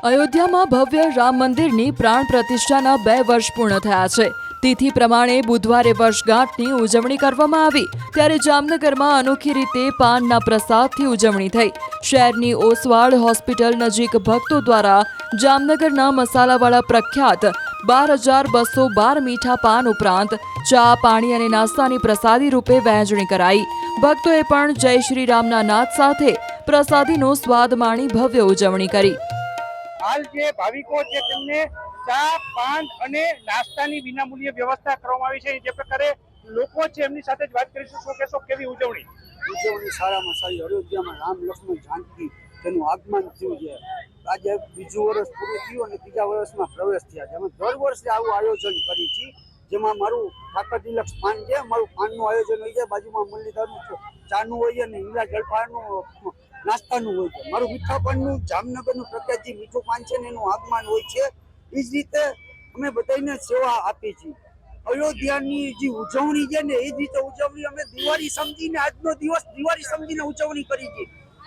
અયોધ્યામાં ભવ્ય રામ મંદિરની પ્રાણ પ્રતિષ્ઠાના 2 વર્ષ પૂર્ણ થયા છે। તિથિ પ્રમાણે બુધવારે વર્ષગાંઠની ઉજવણી કરવામાં આવી, ત્યારે જામનગરમાં અનોખી રીતે પાનના પ્રસાદથી ઉજવણી થઈ। શહેરની ઓસવાડ હોસ્પિટલ નજીક ભક્તો દ્વારા જામનગરના મસાલાવાળા પ્રખ્યાત 12,212 મીઠા પાન ઉપરાંત ચા, પાણી અને નાસ્તાની પ્રસાદી રૂપે વહેંચણી કરાઈ। ભક્તોએ પણ જય શ્રી રામના નાદ સાથે પ્રસાદીનો સ્વાદ માણી ભવ્ય ઉજવણી કરી। हाल जे भाविको छे तेमने चा, पान अने नास्तानी विनामूल्य व्यवस्था करवामां आवी छे। जे प्रकारे लोको छे एमनी साथे ज वात करीशुं। શું કહેશો, કેવી ઉજવણી? ઉજવણી સારામાં સારી અયોધ્યામાં રામ લક્ષ્મણ જાનકી તેનું આગમન થયું છે। આજે બીજું વર્ષ પૂરું થયું અને ત્રીજા વર્ષમાં પ્રવેશ થયા છે। અમે દર વર્ષે આવું આયોજન કરી છીએ, જેમાં મારું ઠાકર ડિલક્સ પાન છે, મારું પાનનું આયોજન હોય છે, બાજુમાં મુરલીધરનું ચાનું હોય અને ઈલા જલપાનનું નાસ્તાનું હોય છે। મારું મીઠા પાનનું જામનગરનું પ્રખ્યાત જે મીઠું પાન છે ને એનું આગમન હોય છે। એ જ રીતે અમે બધાને સેવા આપી છીએ। અયોધ્યાની જે ઉજવણી છે ને એ જ રીતે ઉજવણી અમે દિવાળી સમજીને આજનો દિવસ દિવાળી સમજીને ઉજવણી કરી છે,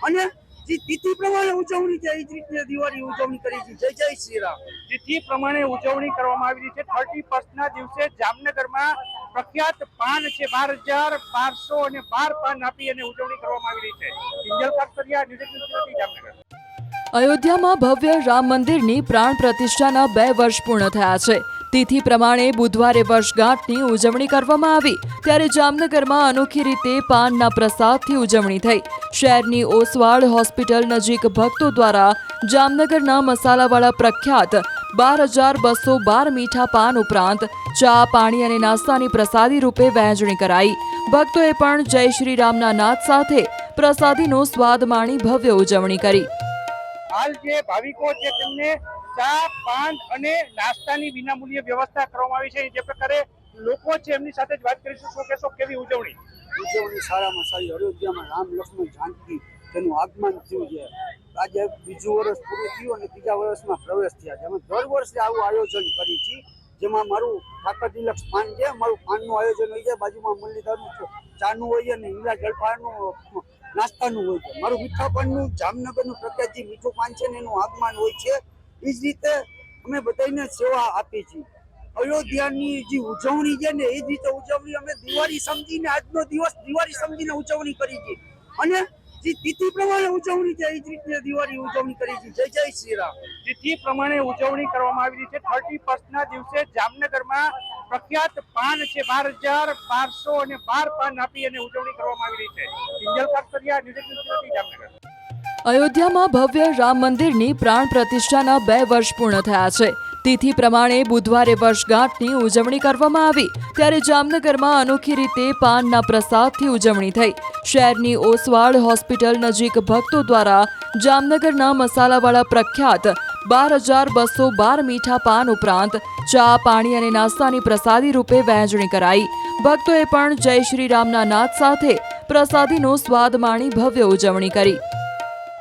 અને જે તિથિ પ્રમાણે ઉજવણી છે એ જ રીતે દિવાળી ઉજવણી કરી છે। જય જય શ્રી રામ। તિથિ પ્રમાણે ઉજવણી કરવામાં આવી રહી છે। 31 ના દિવસે જામનગરમાં પ્રખ્યાત પાન છે 12,212 પાન આપી અને ઉજવણી કરવામાં આવી રહી છે। કિંજલ કાકરિયા, ન્યૂઝ 18 જામનગર। અયોધ્યામાં ભવ્ય રામ મંદિરની પ્રાણ પ્રતિષ્ઠાના 2 વર્ષ પૂર્ણ થયા છે। તિથિ પ્રમાણે બુધવારે વર્ષગાંઠની ઉજવણી કરવામાં આવી, ત્યારે જામનગરમાં અનોખી રીતે પાનના પ્રસાદથી ઉજવણી થઈ। શહેરની ઓસવાડ હોસ્પિટલ નજીક ભક્તો દ્વારા જામનગરના મસાલાવાળા પ્રખ્યાત 12,212 મીઠા પાન ઉપરાંત ચા, પાણી અને નાસ્તાની પ્રસાદી રૂપે વહેંચણી કરાઈ। ભક્તોએ પણ જય શ્રી રામના નાદ સાથે પ્રસાદીનો સ્વાદ માણી ભવ્ય ઉજવણી કરી। હાલ જે ભાવિકો છે તેમને ચા, પાન અને નાસ્તાની વિનામૂલ્ય વ્યવસ્થા કરવામાં આવી છે। જે પ્રકારે લોકો છે એમની સાથે જ વાત કરીશું। શું કહેશો, કેવી ઉજવણી? ઉજવણી સારામાં સારી અયોધ્યામાં રામ લક્ષ્મણ જાનકી તેનું આગમન થયું છે। આજે બીજું વર્ષ પૂરું થયું અને ત્રીજા વર્ષમાં પ્રવેશ થયા છે। અમે દર વર્ષે આવું આયોજન કરી છીએ, જેમાં મારું ઠાકર ડિલક્સ પાન છે, મારું પાનનું આયોજન હોય છે, બાજુમાં મુરલીધરનું ચાનું હોય અને ઈલા જલપાનનું નાસ્તાનું હોય છે। મારું મીઠા પાનનું જામનગરનું પ્રખ્યાત જે મીઠું પાન છે ને એનું આગમન હોય છે। એ જ રીતે અમે બધાને સેવા આપી છીએ। અયોધ્યાની જે ઉજવણી છે ને એ જ રીતે ઉજવણી અમે દિવાળી સમજીને આજનો દિવસ દિવાળી સમજીને ઉજવણી કરી છે, અને જે તિથિ પ્રમાણે ઉજવણી છે એ જ રીતે દિવાળી ઉજવણી કરી છે। જય જય શ્રી રામ। તિથિ પ્રમાણે ઉજવણી કરવામાં આવી રહી છે। 31 ના દિવસે જામનગરમાં પ્રખ્યાત પાન છે 12,212 પાન આપી અને ઉજવણી કરવામાં આવી રહી છે। કિંજલ કાકરિયા, ન્યૂઝ 18 જામનગર। અયોધ્યામાં ભવ્ય રામ મંદિરની પ્રાણ પ્રતિષ્ઠાના 2 વર્ષ પૂર્ણ થયા છે। તિથિ પ્રમાણે બુધવારે વર્ષગાંઠની ઉજવણી કરવામાં આવી, ત્યારે જામનગરમાં અનોખી રીતે પાનના પ્રસાદથી ઉજવણી થઈ। શહેરની ઓસવાડ હોસ્પિટલ નજીક ભક્તો દ્વારા જામનગરના મસાલાવાળા પ્રખ્યાત 12,212 મીઠા પાન ઉપરાંત ચા, પાણી અને નાસ્તાની પ્રસાદી રૂપે વહેંચણી કરાઈ। ભક્તોએ પણ જય શ્રી રામના નાદ સાથે પ્રસાદીનો સ્વાદ માણી ભવ્ય ઉજવણી કરી।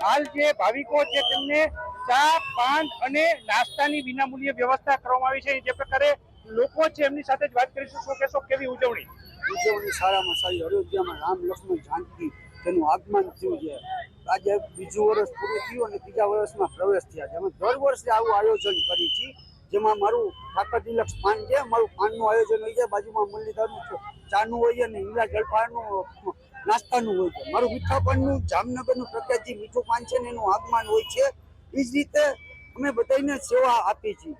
હાલ જે ભાવિકો છે તેમને ચા, પાન અને નાસ્તાની વિનામૂલ્ય વ્યવસ્થા કરવામાં આવી છે। જે પ્રકારે લોકો છે એમની સાથે જ વાત કરીશું। શું કહેશો, કેવી ઉજવણી? ઉજવણી સારામાં સારી અયોધ્યામાં રામ લક્ષ્મણ જાનકી તેનું આગમન થયું છે। આજે બીજું વર્ષ પૂરું થયું અને ત્રીજા વર્ષમાં પ્રવેશ થયા છે। અમે દર વર્ષે આવું આયોજન કરી છીએ, જેમાં મારું ઠાકર ડિલક્સ પાન છે, મારું પાનનું આયોજન હોય છે, બાજુમાં મુરલીધરનું ચાનું હોય અને ઈલા જલપાનનું નાસ્તાનું હોય છે। મારું મીઠા પાનનું જામનગરનું પ્રખ્યાત જે મીઠું પાન છે ને એનું આગમન હોય છે। એ જ રીતે અમે બધાને સેવા આપી છીએ।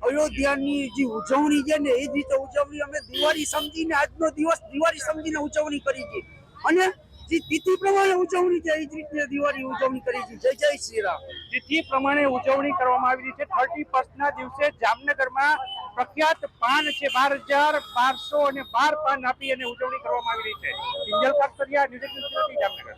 અયોધ્યાની જે ઉજવણી છે ને એ જ રીતે ઉજવણી અમે દિવાળી સમજીને આજનો દિવસ દિવાળી સમજીને ઉજવણી કરી છે, અને જે તિથિ પ્રમાણે ઉજવણી છે એ જ રીતે દિવાળી ઉજવણી કરી છે। જય જય શ્રી રામ। તિથિ પ્રમાણે ઉજવણી કરવામાં આવી રહી છે। 31 ના દિવસે જામનગરમાં પ્રખ્યાત પાન છે 12,212 પાન આપી અને ઉજવણી કરવામાં આવી રહી છે। કિંજલ કાકરિયા, ન્યૂઝ 18 જામનગર।